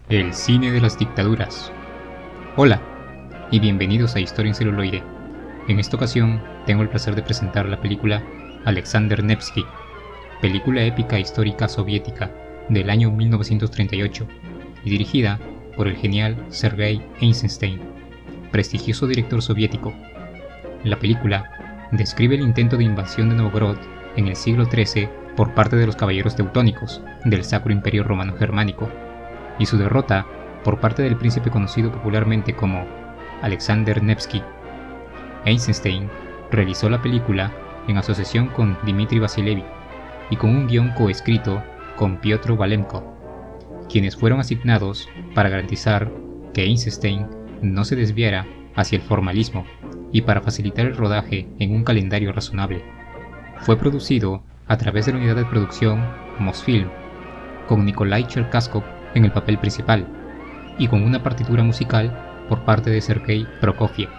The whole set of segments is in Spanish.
El cine de las dictaduras. Hola, y bienvenidos a Historia en celuloide. En esta ocasión tengo el placer de presentar la película Alexander Nevsky, película épica histórica soviética del año 1938 y dirigida por el genial Sergei Eisenstein, prestigioso director soviético. La película describe el intento de invasión de Novgorod en el siglo XIII por parte de los caballeros teutónicos del Sacro Imperio Romano Germánico y su derrota por parte del príncipe conocido popularmente como Alexander Nevsky. Eisenstein realizó la película en asociación con Dmitry Vasilevich y con un guión coescrito con Piotr Valenko, quienes fueron asignados para garantizar que Eisenstein no se desviara hacia el formalismo y para facilitar el rodaje en un calendario razonable. Fue producido a través de la unidad de producción Mosfilm, con Nikolai Cherkaskov en el papel principal y con una partitura musical por parte de Sergei Prokofiev.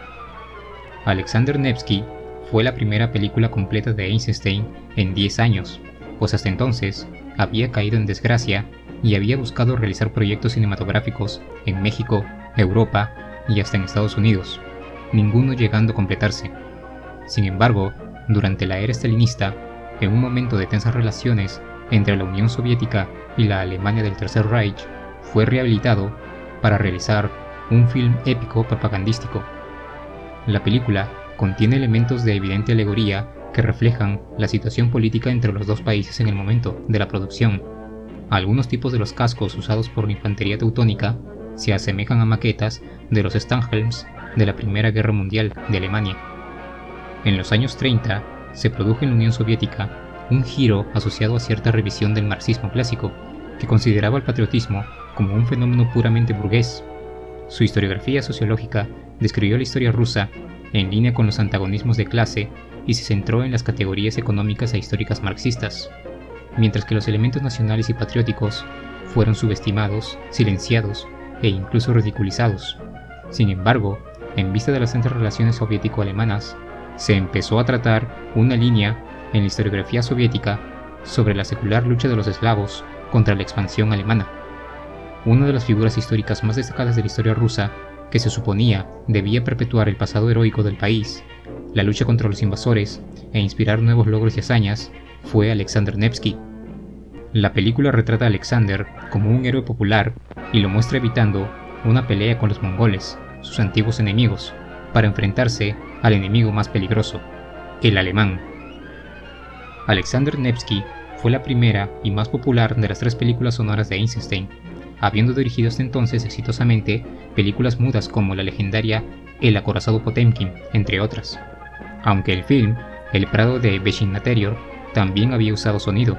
Alexander Nevsky fue la primera película completa de Eisenstein en 10 años, pues hasta entonces había caído en desgracia y había buscado realizar proyectos cinematográficos en México, Europa y hasta en Estados Unidos, ninguno llegando a completarse. Sin embargo, durante la era stalinista, en un momento de tensas relaciones entre la Unión Soviética y la Alemania del Tercer Reich, fue rehabilitado para realizar un film épico propagandístico. La película contiene elementos de evidente alegoría que reflejan la situación política entre los dos países en el momento de la producción. Algunos tipos de los cascos usados por la infantería teutónica se asemejan a maquetas de los Stanghelms de la Primera Guerra Mundial de Alemania. En los años 30 se produjo en la Unión Soviética un giro asociado a cierta revisión del marxismo clásico, que consideraba el patriotismo como un fenómeno puramente burgués. Su historiografía sociológica describió la historia rusa en línea con los antagonismos de clase y se centró en las categorías económicas e históricas marxistas, mientras que los elementos nacionales y patrióticos fueron subestimados, silenciados e incluso ridiculizados. Sin embargo, en vista de las tensas relaciones soviético-alemanas, se empezó a tratar una línea en la historiografía soviética sobre la secular lucha de los eslavos contra la expansión alemana. Una de las figuras históricas más destacadas de la historia rusa, que se suponía debía perpetuar el pasado heroico del país, la lucha contra los invasores e inspirar nuevos logros y hazañas, fue Alexander Nevsky. La película retrata a Alexander como un héroe popular y lo muestra evitando una pelea con los mongoles, sus antiguos enemigos, para enfrentarse al enemigo más peligroso, el alemán. Alexander Nevsky fue la primera y más popular de las tres películas sonoras de Eisenstein, habiendo dirigido hasta entonces exitosamente películas mudas como la legendaria El acorazado Potemkin, entre otras. Aunque el film El Prado de Beshin-Naterior también había usado sonido,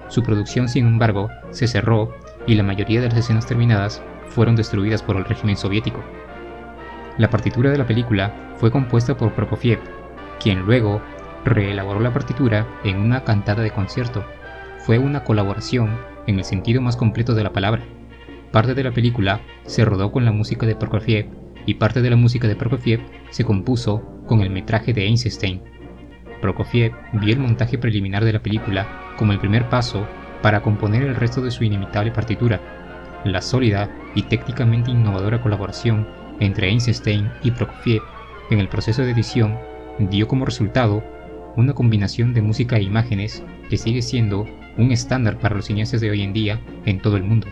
su producción sin embargo se cerró y la mayoría de las escenas terminadas fueron destruidas por el régimen soviético. La partitura de la película fue compuesta por Prokofiev, quien luego reelaboró la partitura en una cantada de concierto. Fue una colaboración en el sentido más completo de la palabra. Parte de la película se rodó con la música de Prokofiev y parte de la música de Prokofiev se compuso con el metraje de Eisenstein. Prokofiev vio el montaje preliminar de la película como el primer paso para componer el resto de su inimitable partitura. La sólida y técnicamente innovadora colaboración entre Eisenstein y Prokofiev en el proceso de edición dio como resultado una combinación de música e imágenes que sigue siendo un estándar para los cineastas de hoy en día en todo el mundo.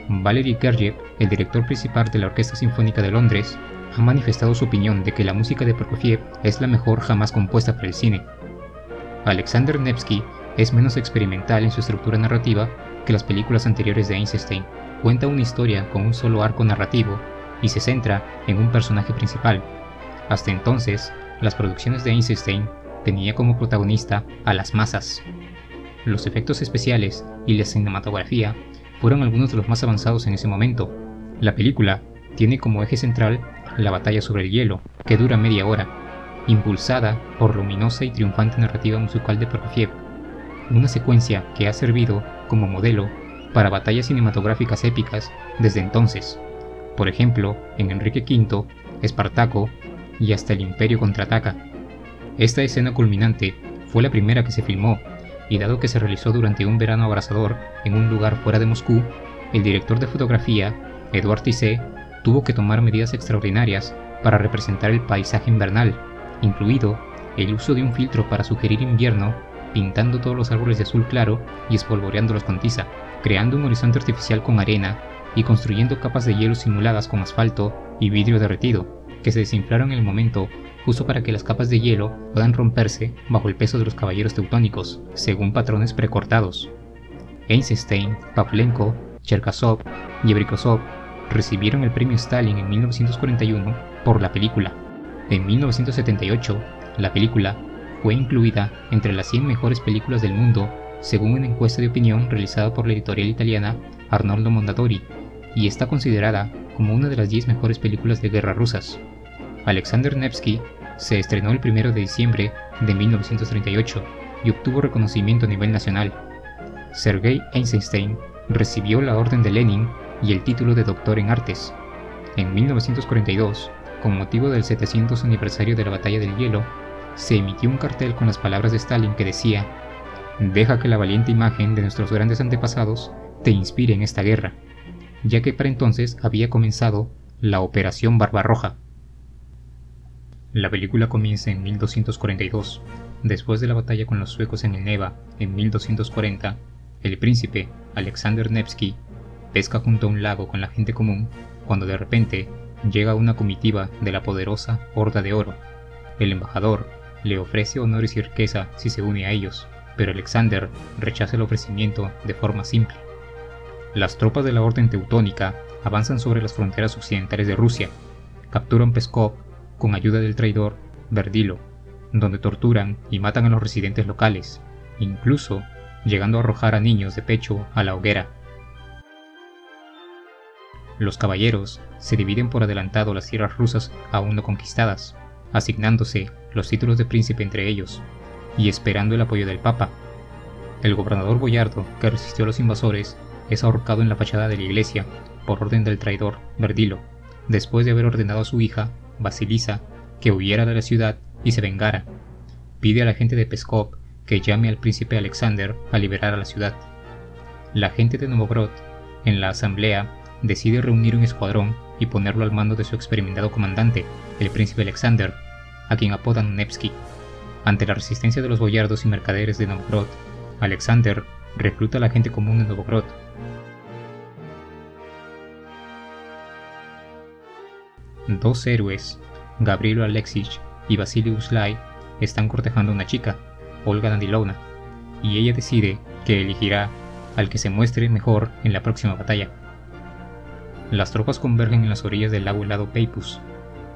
Valery Gergiev, el director principal de la Orquesta Sinfónica de Londres, ha manifestado su opinión de que la música de Prokofiev es la mejor jamás compuesta para el cine. Alexander Nevsky es menos experimental en su estructura narrativa que las películas anteriores de Eisenstein. Cuenta una historia con un solo arco narrativo y se centra en un personaje principal. Hasta entonces, las producciones de Eisenstein tenía como protagonista a las masas. Los efectos especiales y la cinematografía fueron algunos de los más avanzados en ese momento. La película tiene como eje central la batalla sobre el hielo, que dura media hora, impulsada por la luminosa y triunfante narrativa musical de Prokofiev, una secuencia que ha servido como modelo para batallas cinematográficas épicas desde entonces, por ejemplo en Enrique V, Espartaco y hasta El Imperio contraataca. Esta escena culminante fue la primera que se filmó, y dado que se realizó durante un verano abrasador en un lugar fuera de Moscú, el director de fotografía Edouard Tissé tuvo que tomar medidas extraordinarias para representar el paisaje invernal, incluido el uso de un filtro para sugerir invierno, pintando todos los árboles de azul claro y espolvoreándolos con tiza, creando un horizonte artificial con arena y construyendo capas de hielo simuladas con asfalto y vidrio derretido, que se desinflaron en el momento justo para que las capas de hielo puedan romperse bajo el peso de los caballeros teutónicos, según patrones precortados. Eisenstein, Pavlenko, Cherkasov y Abrikosov recibieron el premio Stalin en 1941 por la película. En 1978, la película fue incluida entre las 100 mejores películas del mundo según una encuesta de opinión realizada por la editorial italiana Arnoldo Mondadori, y está considerada como una de las 10 mejores películas de guerra rusas. Alexander Nevsky se estrenó el 1 de diciembre de 1938 y obtuvo reconocimiento a nivel nacional. Sergei Eisenstein recibió la Orden de Lenin y el título de Doctor en Artes. En 1942, con motivo del 700 aniversario de la Batalla del Hielo, se emitió un cartel con las palabras de Stalin que decía: «Deja que la valiente imagen de nuestros grandes antepasados te inspire en esta guerra», ya que para entonces había comenzado la Operación Barbarroja. La película comienza en 1242. Después de la batalla con los suecos en el Neva, en 1240, el príncipe Alexander Nevsky pesca junto a un lago con la gente común, cuando de repente llega una comitiva de la poderosa Horda de Oro. El embajador le ofrece honores y riqueza si se une a ellos, pero Alexander rechaza el ofrecimiento de forma simple. Las tropas de la Orden Teutónica avanzan sobre las fronteras occidentales de Rusia, capturan Pskov con ayuda del traidor Verdilo, donde torturan y matan a los residentes locales, incluso llegando a arrojar a niños de pecho a la hoguera. Los caballeros se dividen por adelantado las tierras rusas aún no conquistadas, asignándose los títulos de príncipe entre ellos, y esperando el apoyo del Papa. El gobernador boyardo que resistió a los invasores es ahorcado en la fachada de la iglesia por orden del traidor Verdilo, después de haber ordenado a su hija, Vasilisa, que huyera de la ciudad y se vengara. Pide a la gente de Pskov que llame al príncipe Alexander a liberar a la ciudad. La gente de Novgorod, en la asamblea, decide reunir un escuadrón y ponerlo al mando de su experimentado comandante, el príncipe Alexander, a quien apodan Nevsky. Ante la resistencia de los boyardos y mercaderes de Novgorod, Alexander recluta a la gente común de Novgorod. Dos héroes, Gavrilo Alexich y Vasily Uslay, están cortejando a una chica, Olga Dandilovna, y ella decide que elegirá al que se muestre mejor en la próxima batalla. Las tropas convergen en las orillas del lago helado Peipus.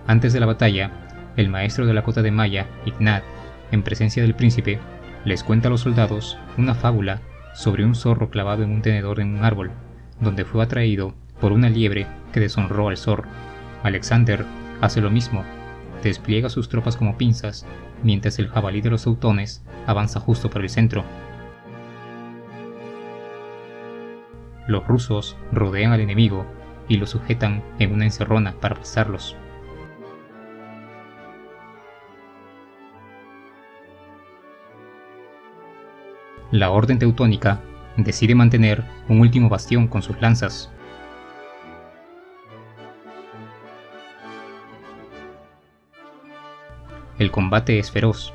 Antes de la batalla, el maestro de la cota de Maya, Ignat, en presencia del príncipe, les cuenta a los soldados una fábula sobre un zorro clavado en un tenedor en un árbol, donde fue atraído por una liebre que deshonró al zorro. Alexander hace lo mismo, despliega sus tropas como pinzas, mientras el jabalí de los teutones avanza justo por el centro. Los rusos rodean al enemigo y lo sujetan en una encerrona para aplastarlos. La Orden Teutónica decide mantener un último bastión con sus lanzas. El combate es feroz.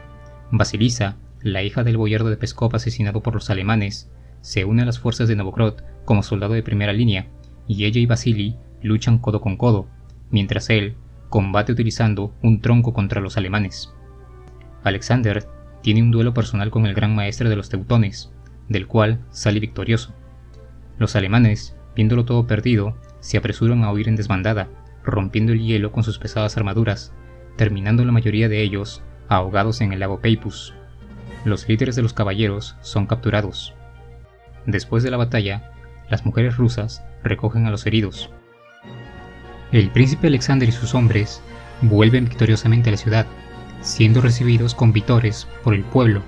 Vasilisa, la hija del boyardo de Pskov asesinado por los alemanes, se une a las fuerzas de Novgorod como soldado de primera línea, y ella y Vasily luchan codo con codo, mientras él combate utilizando un tronco contra los alemanes. Alexander tiene un duelo personal con el gran maestre de los teutones, del cual sale victorioso. Los alemanes, viéndolo todo perdido, se apresuran a huir en desbandada, rompiendo el hielo con sus pesadas armaduras, terminando la mayoría de ellos ahogados en el lago Peipus. Los líderes de los caballeros son capturados. Después de la batalla, las mujeres rusas recogen a los heridos. El príncipe Alexander y sus hombres vuelven victoriosamente a la ciudad, siendo recibidos con vítores por el pueblo.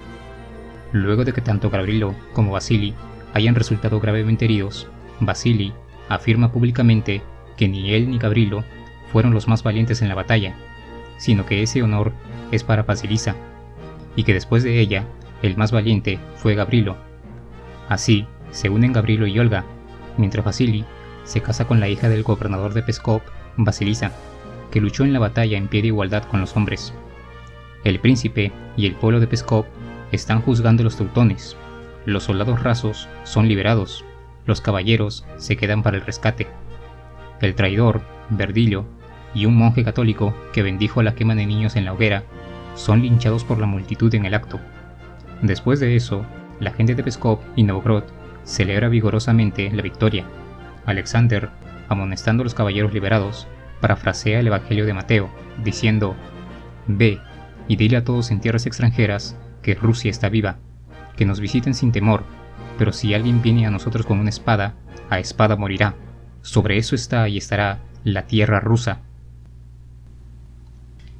Luego de que tanto Gavrilo como Vasily hayan resultado gravemente heridos, Vasily afirma públicamente que ni él ni Gavrilo fueron los más valientes en la batalla, sino que ese honor es para Vasilisa, y que después de ella, el más valiente fue Gavrilo. Así, se unen Gavrilo y Olga, mientras Vasily se casa con la hija del gobernador de Pskov, Vasilisa, que luchó en la batalla en pie de igualdad con los hombres. El príncipe y el pueblo de Pskov están juzgando a los teutones. Los soldados rasos son liberados, los caballeros se quedan para el rescate. El traidor, Verdillo, y un monje católico que bendijo la quema de niños en la hoguera son linchados por la multitud en el acto. Después de eso, la gente de Pskov y Novgorod celebra vigorosamente la victoria. Alexander, amonestando a los caballeros liberados, parafrasea el Evangelio de Mateo, diciendo: «Ve y dile a todos en tierras extranjeras que Rusia está viva, que nos visiten sin temor, pero si alguien viene a nosotros con una espada, a espada morirá. Sobre eso está y estará la tierra rusa».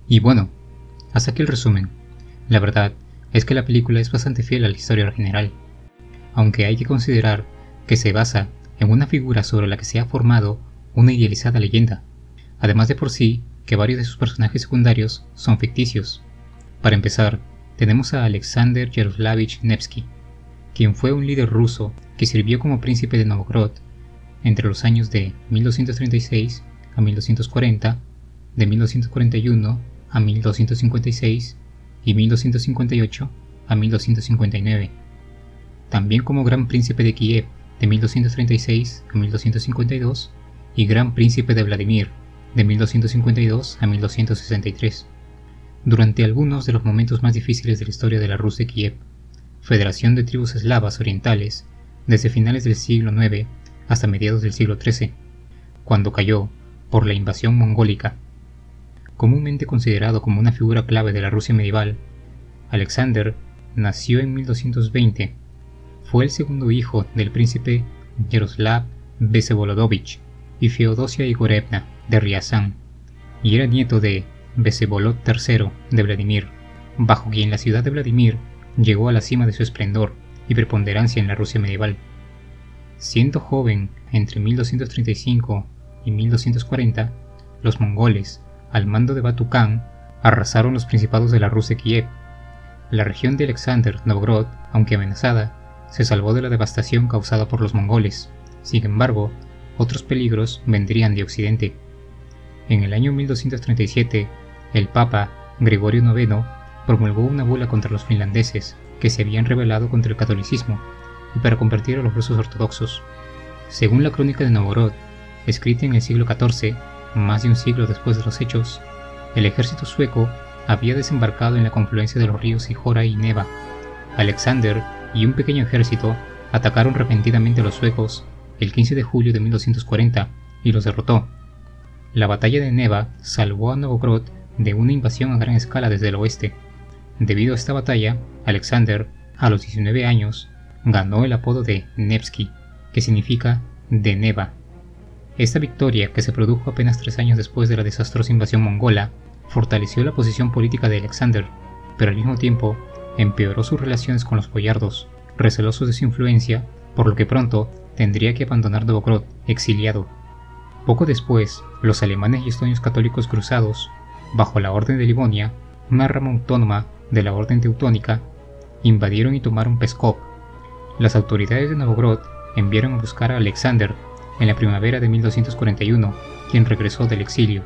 Y bueno, hasta aquí el resumen. La verdad es que la película es bastante fiel a la historia general, aunque hay que considerar que se basa en una figura sobre la que se ha formado una idealizada leyenda, además de por sí que varios de sus personajes secundarios son ficticios. Para empezar, tenemos a Alexander Yaroslavich Nevsky, quien fue un líder ruso que sirvió como príncipe de Novgorod entre los años de 1236 a 1240, de 1241 a 1256 y 1258 a 1259, también como Gran Príncipe de Kiev de 1236 a 1252 y Gran Príncipe de Vladimir de 1252 a 1263. Durante algunos de los momentos más difíciles de la historia de la Rus de Kiev, federación de tribus eslavas orientales, desde finales del siglo IX hasta mediados del siglo XIII, cuando cayó por la invasión mongólica. Comúnmente considerado como una figura clave de la Rusia medieval, Alexander nació en 1220. Fue el segundo hijo del príncipe Yaroslav Vsevolodovich y Feodosia Igorevna de Riazán, y era nieto de Vsevolod III de Vladimir, bajo quien la ciudad de Vladimir llegó a la cima de su esplendor y preponderancia en la Rusia medieval. Siendo joven entre 1235 y 1240, los mongoles, al mando de Batu Khan, arrasaron los principados de la Rus de Kiev. La región de Alexander, Novgorod, aunque amenazada, se salvó de la devastación causada por los mongoles. Sin embargo, otros peligros vendrían de occidente. En el año 1237, el Papa Gregorio IX promulgó una bula contra los finlandeses que se habían rebelado contra el catolicismo y para convertir a los rusos ortodoxos. Según la crónica de Novgorod, escrita en el siglo XIV, más de un siglo después de los hechos, el ejército sueco había desembarcado en la confluencia de los ríos Ijora y Neva. Alexander y un pequeño ejército atacaron repentinamente a los suecos el 15 de julio de 1240 y los derrotó. La batalla de Neva salvó a Novgorod de una invasión a gran escala desde el oeste. Debido a esta batalla, Alexander, a los 19 años, ganó el apodo de Nevsky, que significa de Neva. Esta victoria, que se produjo apenas 3 años después de la desastrosa invasión mongola, fortaleció la posición política de Alexander, pero al mismo tiempo empeoró sus relaciones con los boyardos, recelosos de su influencia, por lo que pronto tendría que abandonar Novgorod, exiliado. Poco después, los alemanes y estonios católicos cruzados, bajo la Orden de Livonia, una rama autónoma de la Orden Teutónica, invadieron y tomaron Pskov. Las autoridades de Novgorod enviaron a buscar a Alexander en la primavera de 1241, quien regresó del exilio.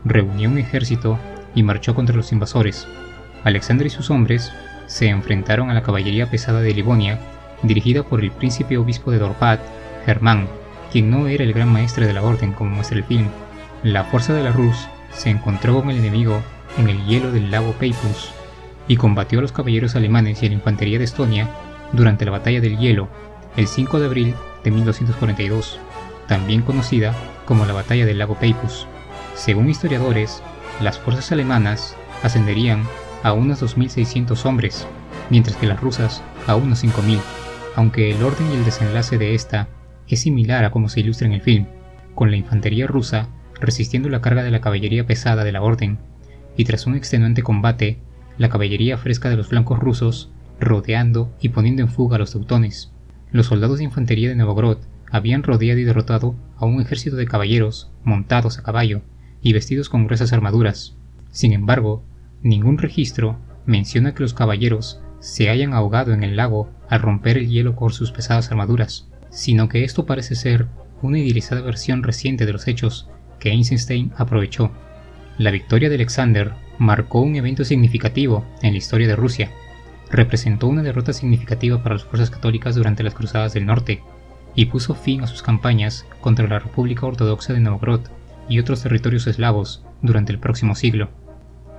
Reunió un ejército y marchó contra los invasores. Alexander y sus hombres se enfrentaron a la caballería pesada de Livonia, dirigida por el príncipe obispo de Dorpat, Germán, quien no era el gran maestre de la orden como muestra el film. La fuerza de la Rus se encontró con el enemigo en el hielo del lago Peipus y combatió a los caballeros alemanes y a la infantería de Estonia durante la batalla del hielo, el 5 de abril de 1242, también conocida como la batalla del lago Peipus. Según historiadores, las fuerzas alemanas ascenderían a unos 2.600 hombres, mientras que las rusas a unos 5.000, aunque el orden y el desenlace de esta es similar a como se ilustra en el film, con la infantería rusa resistiendo la carga de la caballería pesada de la orden, y tras un extenuante combate, la caballería fresca de los flancos rusos rodeando y poniendo en fuga a los teutones. Los soldados de infantería de Novgorod habían rodeado y derrotado a un ejército de caballeros montados a caballo y vestidos con gruesas armaduras. Sin embargo, ningún registro menciona que los caballeros se hayan ahogado en el lago al romper el hielo con sus pesadas armaduras, sino que esto parece ser una idealizada versión reciente de los hechos que Eisenstein aprovechó. La victoria de Alexander marcó un evento significativo en la historia de Rusia. Representó una derrota significativa para las fuerzas católicas durante las Cruzadas del Norte y puso fin a sus campañas contra la República Ortodoxa de Novgorod y otros territorios eslavos durante el próximo siglo.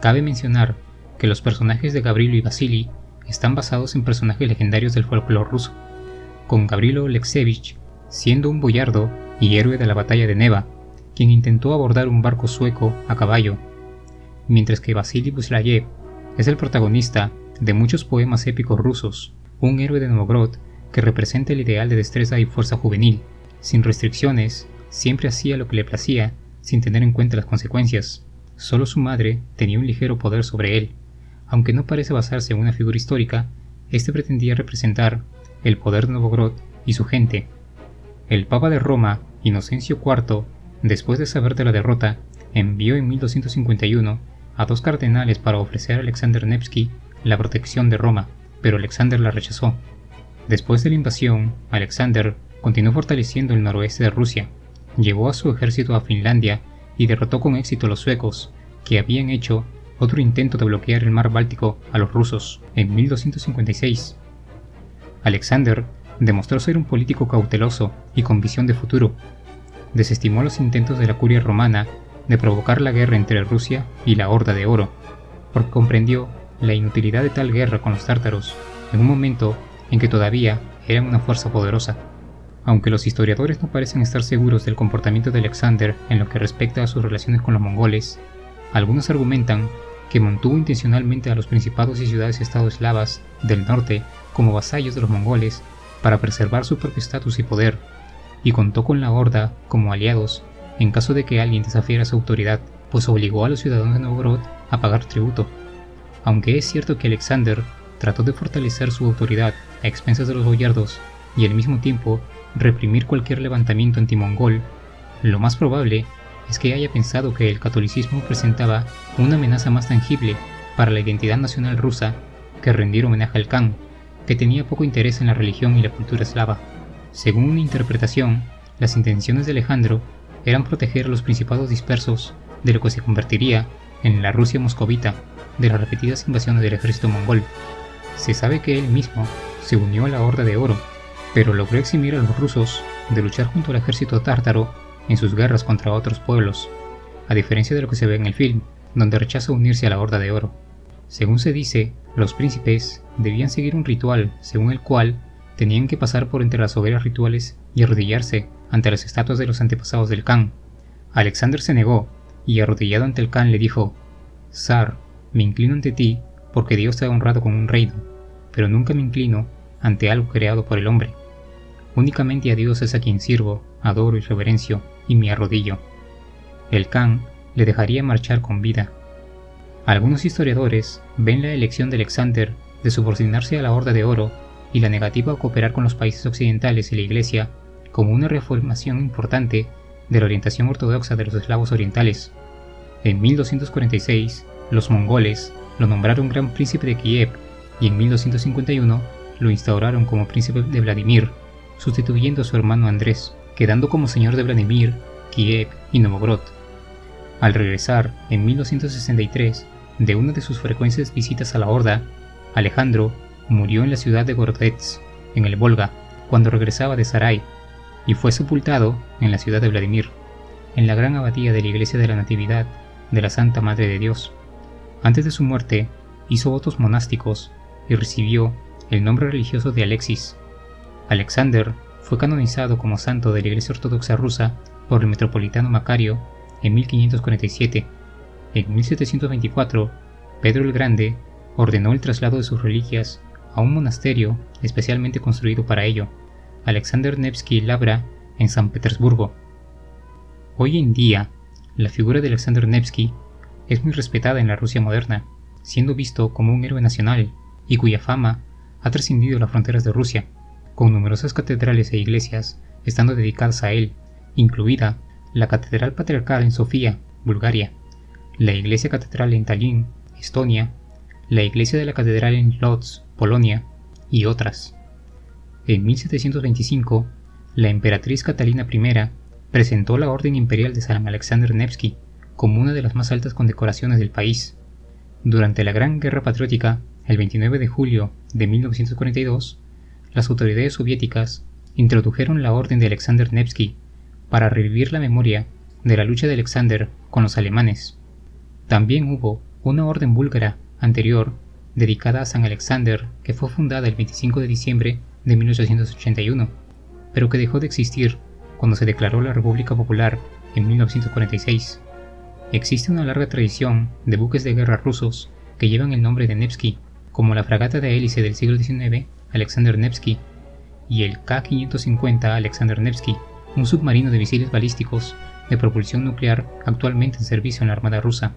Cabe mencionar que los personajes de Gavrilo y Vasily están basados en personajes legendarios del folclore ruso, con Gavrilo Alexievich siendo un boyardo y héroe de la batalla de Neva, quien intentó abordar un barco sueco a caballo, mientras que Vasily Buslayev es el protagonista de muchos poemas épicos rusos, un héroe de Novgorod que representa el ideal de destreza y fuerza juvenil. Sin restricciones, siempre hacía lo que le placía, sin tener en cuenta las consecuencias. Solo su madre tenía un ligero poder sobre él. Aunque no parece basarse en una figura histórica, este pretendía representar el poder de Novgorod y su gente. El Papa de Roma, Inocencio IV, después de saber de la derrota, envió en 1251 a 2 cardenales para ofrecer a Alexander Nevsky la protección de Roma, pero Alexander la rechazó. Después de la invasión, Alexander continuó fortaleciendo el noroeste de Rusia, llevó a su ejército a Finlandia y derrotó con éxito a los suecos, que habían hecho otro intento de bloquear el mar Báltico a los rusos en 1256. Alexander demostró ser un político cauteloso y con visión de futuro. Desestimó los intentos de la curia romana de provocar la guerra entre Rusia y la Horda de Oro, porque comprendió la inutilidad de tal guerra con los tártaros, en un momento en que todavía eran una fuerza poderosa. Aunque los historiadores no parecen estar seguros del comportamiento de Alexander en lo que respecta a sus relaciones con los mongoles, algunos argumentan que mantuvo intencionalmente a los principados y ciudades-estado eslavas del norte como vasallos de los mongoles para preservar su propio estatus y poder, y contó con la Horda como aliados en caso de que alguien desafiara su autoridad, pues obligó a los ciudadanos de Novgorod a pagar tributo. Aunque es cierto que Alexander trató de fortalecer su autoridad a expensas de los boyardos y al mismo tiempo reprimir cualquier levantamiento antimongol, lo más probable es que haya pensado que el catolicismo presentaba una amenaza más tangible para la identidad nacional rusa que rendir homenaje al Khan, que tenía poco interés en la religión y la cultura eslava. Según una interpretación, las intenciones de Alejandro eran proteger a los principados dispersos de lo que se convertiría en la Rusia moscovita de las repetidas invasiones del ejército mongol. Se sabe que él mismo se unió a la Horda de Oro, pero logró eximir a los rusos de luchar junto al ejército tártaro en sus guerras contra otros pueblos, a diferencia de lo que se ve en el film, donde rechaza unirse a la Horda de Oro. Según se dice, los príncipes debían seguir un ritual según el cual tenían que pasar por entre las hogueras rituales y arrodillarse ante las estatuas de los antepasados del Khan. Alexander se negó y, arrodillado ante el Khan, le dijo: «Zar, me inclino ante ti porque Dios te ha honrado con un reino, pero nunca me inclino ante algo creado por el hombre. Únicamente a Dios es a quien sirvo, adoro y reverencio, y me arrodillo». El Khan le dejaría marchar con vida. Algunos historiadores ven la elección de Alexander de subordinarse a la Horda de Oro y la negativa a cooperar con los países occidentales y la Iglesia como una reformación importante de la orientación ortodoxa de los eslavos orientales. En 1246, los mongoles lo nombraron Gran Príncipe de Kiev y en 1251 lo instauraron como Príncipe de Vladimir, sustituyendo a su hermano Andrés, quedando como señor de Vladimir, Kiev y Novgorod. Al regresar en 1263 de una de sus frecuentes visitas a la Horda, Alejandro murió en la ciudad de Gorodets, en el Volga, cuando regresaba de Sarai, y fue sepultado en la ciudad de Vladimir, en la gran abadía de la Iglesia de la Natividad de la Santa Madre de Dios. Antes de su muerte, hizo votos monásticos y recibió el nombre religioso de Alexis. Alexander fue canonizado como santo de la Iglesia Ortodoxa rusa por el metropolitano Macario en 1547. En 1724, Pedro el Grande ordenó el traslado de sus reliquias a un monasterio especialmente construido para ello, Alexander Nevsky Lavra, en San Petersburgo. Hoy en día, la figura de Alexander Nevsky es muy respetada en la Rusia moderna, siendo visto como un héroe nacional y cuya fama ha trascendido las fronteras de Rusia, con numerosas catedrales e iglesias estando dedicadas a él, incluida la Catedral Patriarcal en Sofía, Bulgaria, la Iglesia Catedral en Tallinn, Estonia, la Iglesia de la Catedral en Lodz, Polonia, y otras. En 1725, la emperatriz Catalina I presentó la Orden Imperial de San Alexander Nevsky como una de las más altas condecoraciones del país. Durante la Gran Guerra Patriótica, el 29 de julio de 1942, las autoridades soviéticas introdujeron la Orden de Alexander Nevsky para revivir la memoria de la lucha de Alexander con los alemanes. También hubo una orden búlgara anterior dedicada a San Alexander que fue fundada el 25 de diciembre de 1881, pero que dejó de existir cuando se declaró la República Popular en 1946. Existe una larga tradición de buques de guerra rusos que llevan el nombre de Nevsky, como la fragata de hélice del siglo XIX Alexander Nevsky y el K-550 Alexander Nevsky, un submarino de misiles balísticos de propulsión nuclear actualmente en servicio en la Armada rusa.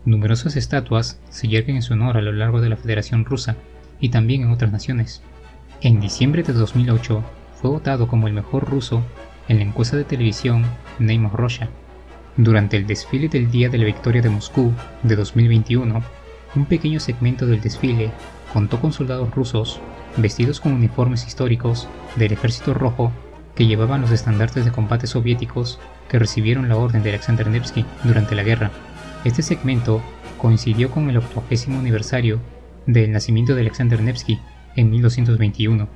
Numerosas estatuas se yerguen en su honor a lo largo de la Federación Rusa y también en otras naciones. En diciembre de 2008 fue votado como el mejor ruso en la encuesta de televisión Name of Russia. Durante el desfile del Día de la Victoria de Moscú de 2021, un pequeño segmento del desfile contó con soldados rusos vestidos con uniformes históricos del Ejército Rojo que llevaban los estandartes de combate soviéticos que recibieron la Orden de Alexander Nevsky durante la guerra. Este segmento coincidió con el 80º aniversario del nacimiento de Alexander Nevsky en 1221,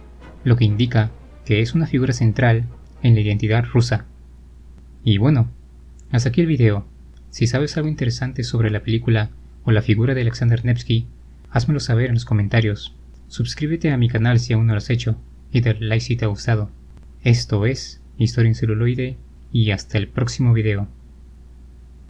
lo que indica que es una figura central en la identidad rusa. Y bueno, hasta aquí el video. Si sabes algo interesante sobre la película o la figura de Alexander Nevsky, házmelo saber en los comentarios. Suscríbete a mi canal si aún no lo has hecho y dale like si te ha gustado. Esto es Historia en Celuloide y hasta el próximo video.